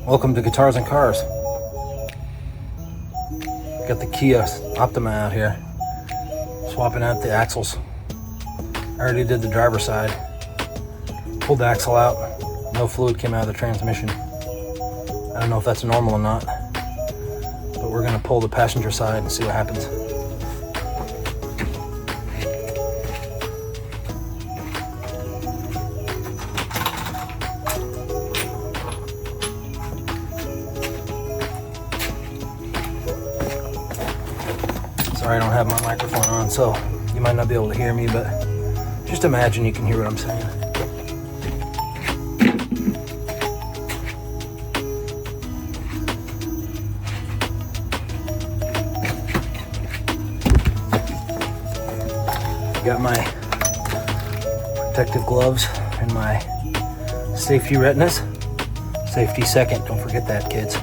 Welcome to Guitars and Cars. Got the Kia Optima out here, swapping out the axles. I already did the driver's side. Pulled the axle out, no fluid came out of the transmission. I don't know if that's normal or not, but we're gonna pull the passenger side and see what happens. Sorry I don't have my microphone on, so you might not be able to hear me, but just imagine you can hear what I'm saying. Got my protective gloves and my safety retinas. Safety second, don't forget that, kids.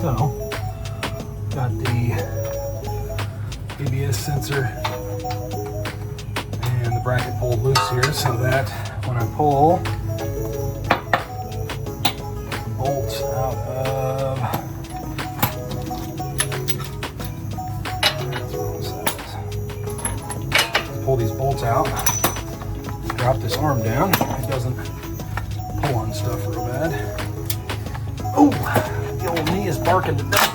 So, got the ABS sensor and the bracket pulled loose here so that when I pull bolts out of pull these bolts out, drop this arm down, it doesn't pull on stuff real bad. Oh, the old knee is barking to death.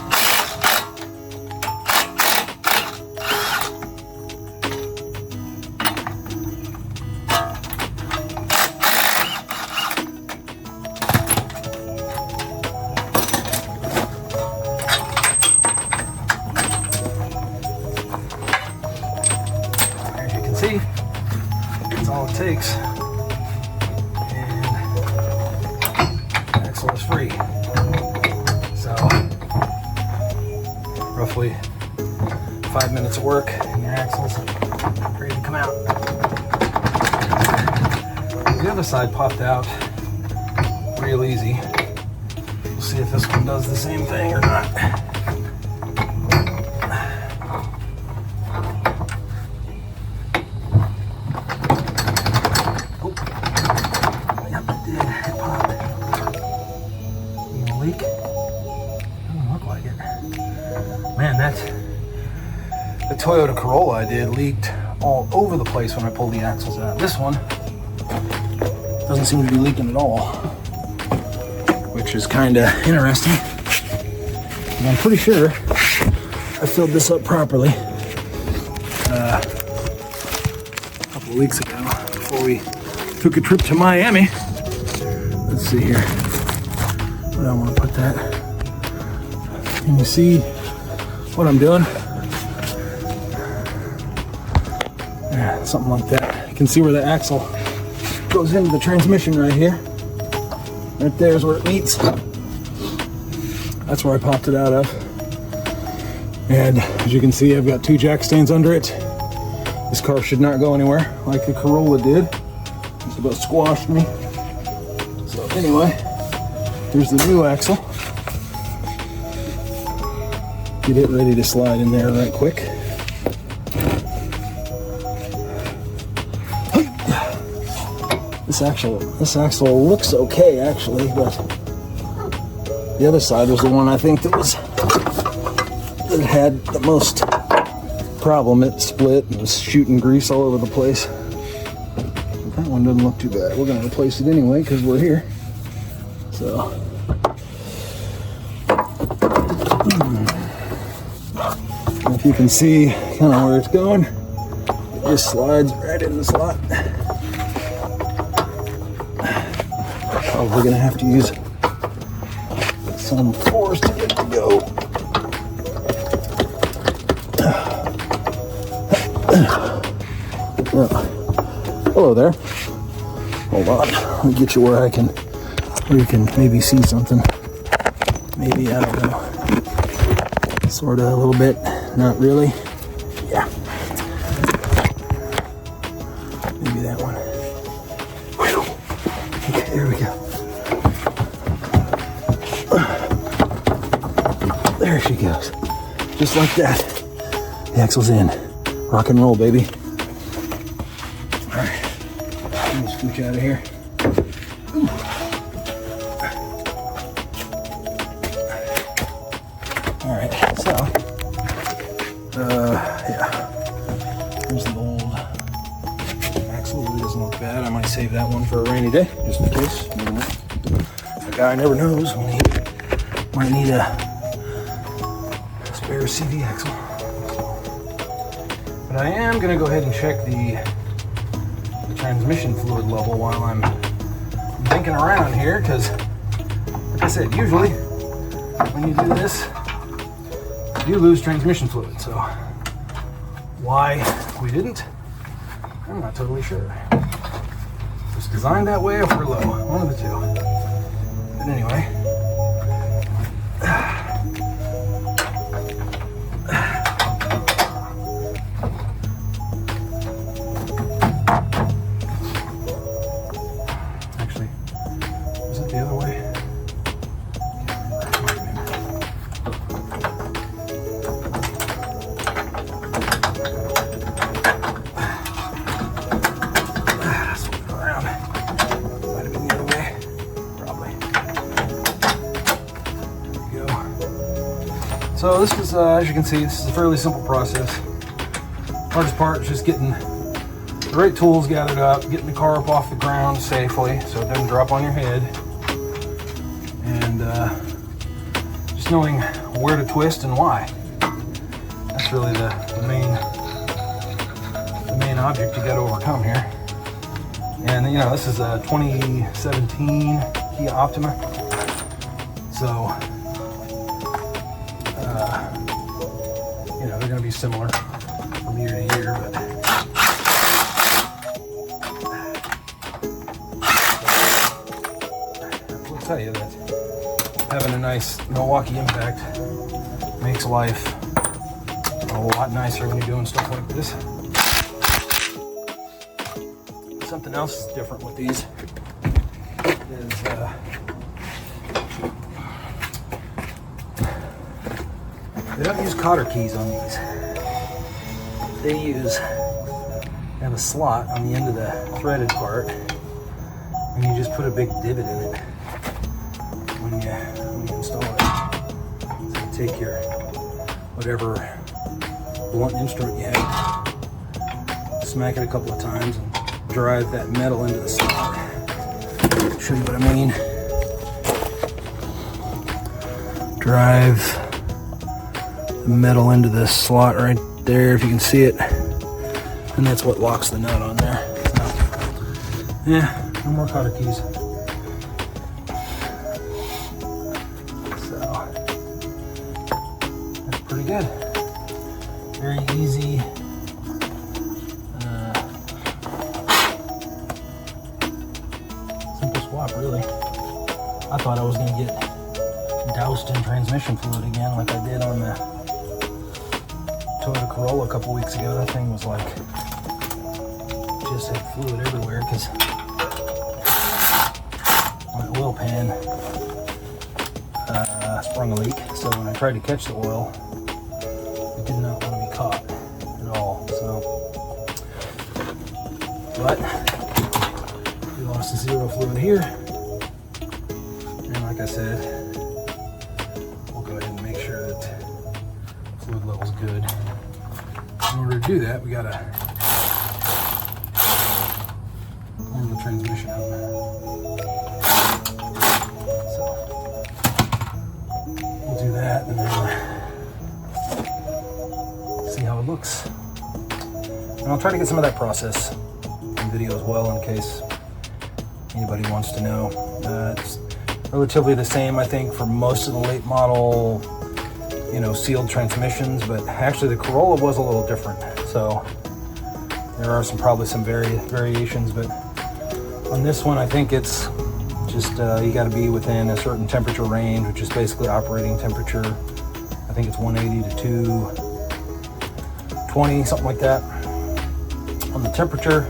As you can see, that's all it takes. And the axle is free. So, roughly 5 minutes of work and your axle's ready to come out. The other side popped out real easy. We'll see if this one does the same thing or not. Oh, yep, it did. It popped. Leak? Doesn't look like it. Man, the Toyota Corolla I did leaked all over the place when I pull the axles out. This one doesn't seem to be leaking at all, which is kind of interesting. And I'm pretty sure I filled this up properly a couple of weeks ago before we took a trip to Miami. Let's see here. I don't want to put that. Can you see what I'm doing? Yeah, something like that. You can see where the axle goes into the transmission right here. Right there is where it meets. That's where I popped it out of. And as you can see, I've got 2 jack stands under it. This car should not go anywhere like the Corolla did. Just about squashed me. So anyway, here's the new axle. Get it ready to slide in there right quick. This axle looks okay actually, but the other side was the one I think that had the most problem. It split and was shooting grease all over the place. But that one doesn't look too bad. We're going to replace it anyway because we're here. So if you can see kind of where it's going, it just slides right in the slot. Probably going to have to use some force to get it to go. Hello there. Hold on. Let me get you where you can maybe see something. Maybe, I don't know. Sort of a little bit. Not really. Yeah. Maybe that one. Okay, there we go. There she goes. Just like that. The axle's in. Rock and roll, baby. Alright. Let me scooch out of here. Ooh. Alright, so yeah. Here's the old axle. Really doesn't look bad. I might save that one for a rainy day, just in case. The guy never knows when he might need a spare CV axle. But I am going to go ahead and check the transmission fluid level while I'm dinking around here, because like I said, usually when you do this, you lose transmission fluid. So why we didn't, I'm not totally sure. It's designed that way or for low, one of the two. But anyway, the other way. Swing it around. Might have been the other way. Probably. There we go. So this is, as you can see, this is a fairly simple process. Hardest part is just getting the right tools gathered up, getting the car up off the ground safely so it doesn't drop on your head. And just knowing where to twist and why. That's really the main object you got to overcome here. And you know, this is a 2017 Kia Optima, so you know, they're going to be similar from year to year, but I will tell you that having a nice Milwaukee impact makes life a lot nicer when you're doing stuff like this. Something else that's different with these is they don't use cotter keys on these. They have a slot on the end of the threaded part, and you just put a big divot in it when you install it. So you take your whatever blunt instrument you have, smack it a couple of times and drive that metal into the slot. Show you what I mean. Drive the metal into this slot right there, if you can see it, and that's what locks the nut on there. So, yeah, no more cotter keys. So that's pretty good. Very easy. Simple swap, really. I thought I was going to get doused in transmission fluid again like I did on the Toyota Corolla a couple weeks ago. That thing was like, just had fluid everywhere because my oil pan sprung a leak. So when I tried to catch the oil, it did not want to be caught at all. So, but we lost the zero fluid here. And like I said, we'll go ahead and make sure that fluid level's good. In order to do that, we gotta warm the transmission up. So we'll do that and then see how it looks. And I'll try to get some of that process in video as well in case anybody wants to know. It's relatively the same, I think, for most of the late model, sealed transmissions, but actually the Corolla was a little different. So there are probably some variations, but on this one, I think it's just you got to be within a certain temperature range, which is basically operating temperature. I think it's 180 to 220, something like that, on the temperature.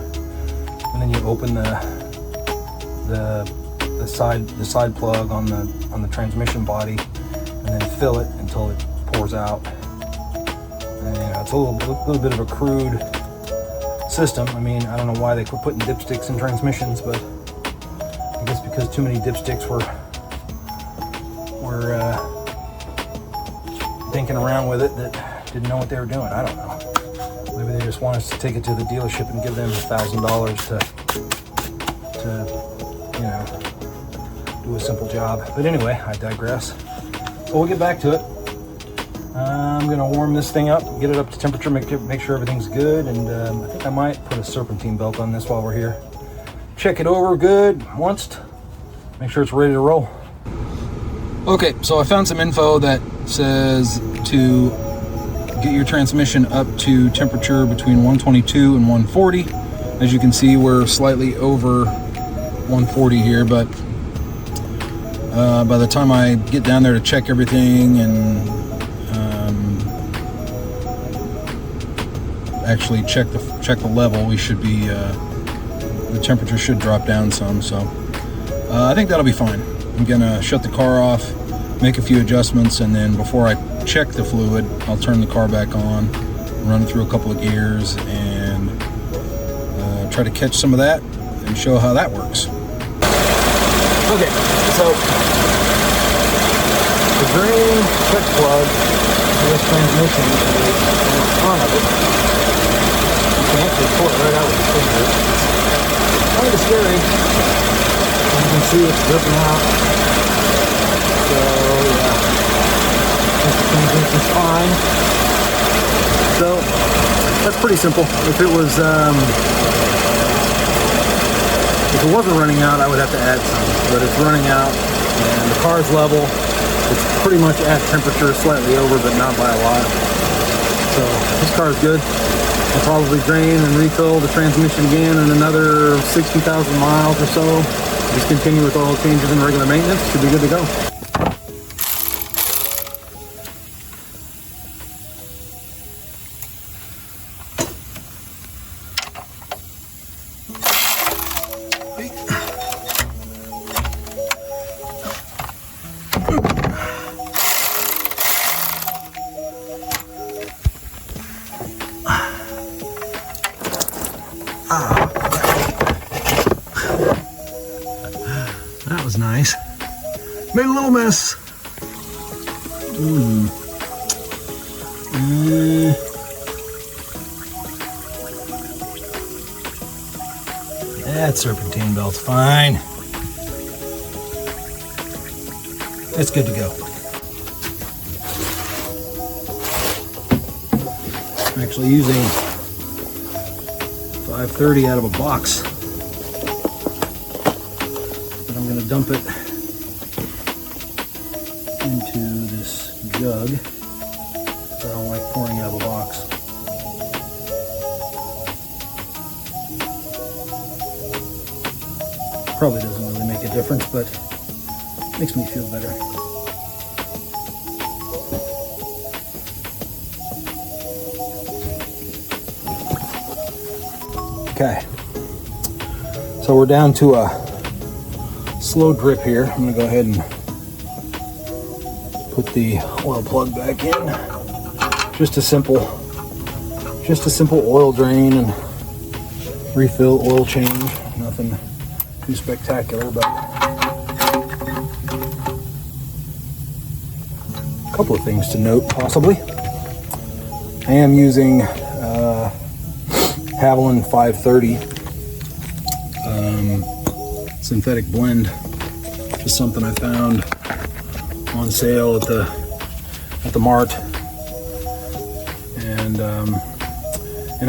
And then you open the side plug on the transmission body, and then fill it until it pours out. And it's a little bit of a crude system. I mean, I don't know why they quit putting dipsticks in transmissions, but I guess because too many dipsticks were thinking around with it that didn't know what they were doing. I don't know. Maybe they just want us to take it to the dealership and give them $1,000 to do a simple job. But anyway, I digress. So we'll get back to it. I'm gonna warm this thing up, get it up to temperature, make sure everything's good, and I think I might put a serpentine belt on this while we're here. Check it over good once, make sure it's ready to roll. Okay, so I found some info that says to get your transmission up to temperature between 122 and 140. As you can see, we're slightly over 140 here, but by the time I get down there to check everything and actually check the level, we should be the temperature should drop down some. So I think that'll be fine. I'm gonna shut the car off, make a few adjustments, and then before I check the fluid, I'll turn the car back on, run it through a couple of gears, and try to catch some of that and show how that works. Okay, so the drain check plug for this transmission is in front of it. You can actually pull it right out with your finger. It's kind of scary. You can see it's dripping out. So yeah, the transmission's fine. So that's pretty simple. If it wasn't running out, I would have to add some, but it's running out, and the car's level. It's pretty much at temperature, slightly over, but not by a lot. So this car's good. I'll probably drain and refill the transmission again in another 60,000 miles or so. Just continue with oil changes and regular maintenance. Should be good to go. That was nice. Made a little mess. That serpentine belt's fine. It's good to go. I'm actually using 530 out of a box. And I'm going to dump it into this jug. I don't like pouring out of a box. Probably doesn't really make a difference, but makes me feel better. Okay, so we're down to a slow drip here. I'm gonna go ahead and put the oil plug back in. Just a simple oil drain and refill, oil change. Nothing too spectacular, but a couple of things to note possibly. I am using Haviland 530 synthetic blend. Just something I found on sale at the mart, and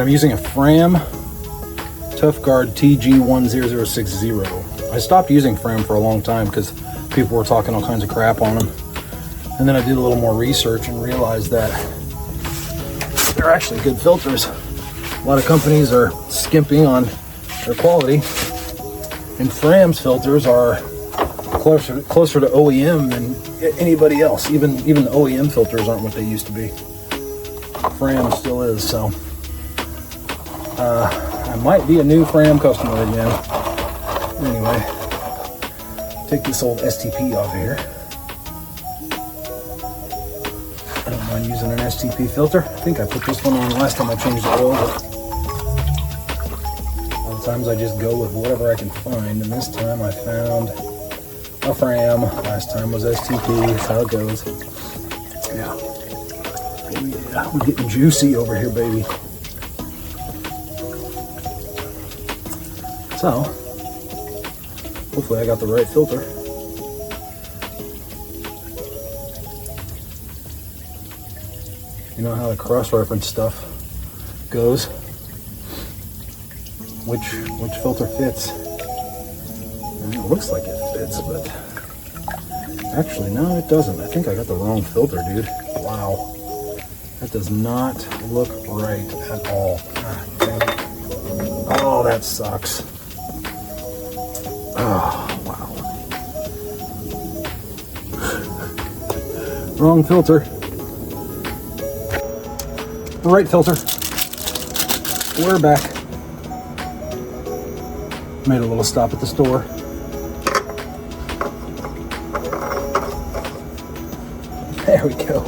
I'm using a Fram Tough Guard TG10060. I stopped using Fram for a long time because people were talking all kinds of crap on them, and then I did a little more research and realized that they're actually good filters. A lot of companies are skimping on their quality, and Fram's filters are closer to OEM than anybody else. Even the OEM filters aren't what they used to be. Fram still is, so I might be a new Fram customer again. Anyway, take this old STP off here. I don't mind using an STP filter. I think I put this one on last time I changed the oil, but a lot of times I just go with whatever I can find, and this time I found a Fram. Last time was STP. That's how it goes. Yeah. Oh yeah, we're getting juicy over here, baby. So, hopefully I got the right filter. You know how the cross-reference stuff goes. Which filter fits? And it looks like it fits, but actually no, it doesn't. I think I got the wrong filter, dude. Wow, that does not look right at all. Oh, that sucks. Oh, wow. Wrong filter. The right filter. We're back. Made a little stop at the store. There we go.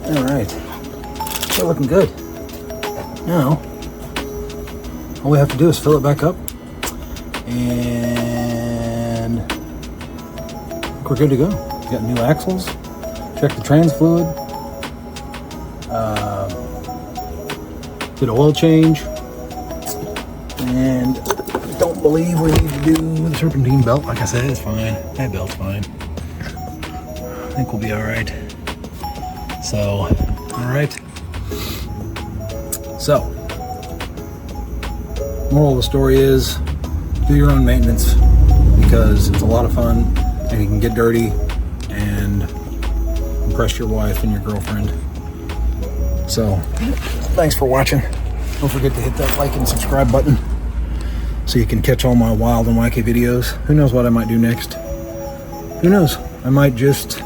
All right. They're looking good. Now, all we have to do is fill it back up, and we're good to go. We got new axles. Check the trans fluid. Did an oil change, and don't believe we need to do the serpentine belt. Like I said, it's fine. That belt's fine. I think we'll be all right. So, all right. So, moral of the story is, do your own maintenance, because it's a lot of fun and you can get dirty and impress your wife and your girlfriend. So, thanks for watching. Don't forget to hit that like and subscribe button so you can catch all my wild and wacky videos. Who knows what I might do next? Who knows? I might just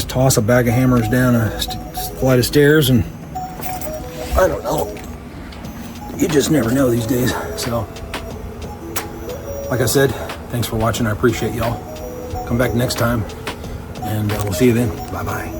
toss a bag of hammers down a flight of stairs, and I don't know. You just never know these days. So, like I said, thanks for watching. I appreciate y'all. Come back next time, and we'll see you then. Bye-bye.